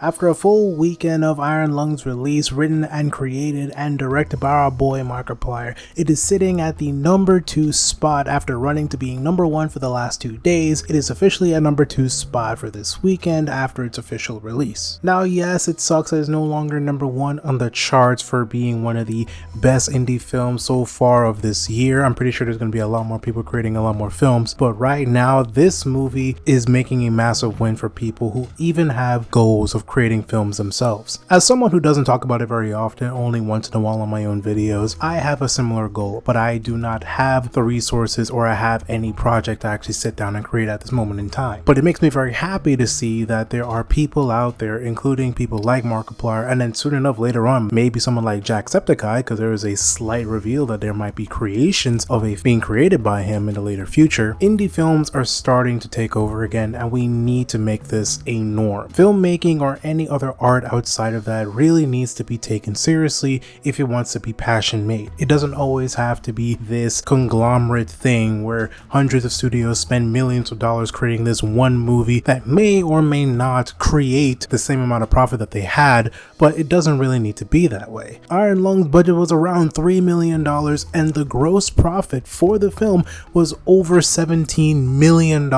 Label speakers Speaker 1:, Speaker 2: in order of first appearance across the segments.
Speaker 1: After a full weekend of Iron Lung's release, written and created and directed by our boy Markiplier, it is sitting at the number 2 spot after running to being number 1 for the last 2 days. It is officially a number 2 spot for this weekend after its official release. Now yes, it sucks that it's no longer number 1 on the charts for being one of the best indie films so far of this year. I'm pretty sure there's going to be a lot more people creating a lot more films, but right now this movie is making a massive win for people who even have goals of creating films themselves. As someone who doesn't talk about it very often, only once in a while on my own videos, I have a similar goal, but I do not have the resources or I have any project to actually sit down and create at this moment in time. But it makes me very happy to see that there are people out there, including people like Markiplier, and then soon enough later on, maybe someone like Jacksepticeye, because there is a slight reveal that there might be creations of being created by him in the later future. Indie films are starting to take over again, and we need to make this a norm. Filmmaking or any other art outside of that really needs to be taken seriously if it wants to be passion made. It doesn't always have to be this conglomerate thing where hundreds of studios spend millions of dollars creating this one movie that may or may not create the same amount of profit that they had, but it doesn't really need to be that way. Iron Lung's budget was around $3 million and the gross profit for the film was over $17 million.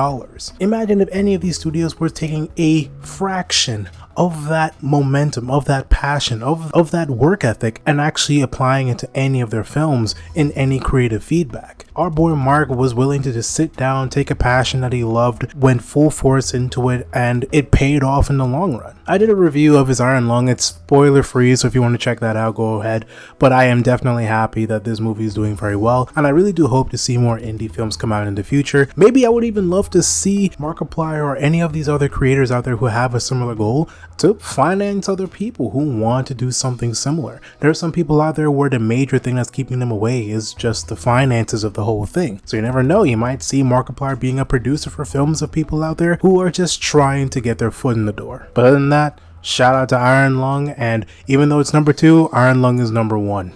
Speaker 1: Imagine if any of these studios were taking a fraction of that momentum, of that passion, of that work ethic, and actually applying it to any of their films in any creative feedback. Our boy Mark was willing to just sit down, take a passion that he loved, went full force into it, and it paid off in the long run. I did a review of his Iron Lung. It's spoiler free, so if you want to check that out, go ahead. But I am definitely happy that this movie is doing very well, and I really do hope to see more indie films come out in the future. Maybe I would even love to see Markiplier or any of these other creators out there who have a similar goal to finance other people who want to do something similar. There are some people out there where the major thing that's keeping them away is just the finances of the whole thing. So you never know, you might see Markiplier being a producer for films of people out there who are just trying to get their foot in the door. But other than that, shout out to Iron Lung, and even though it's number 2, Iron Lung is number 1.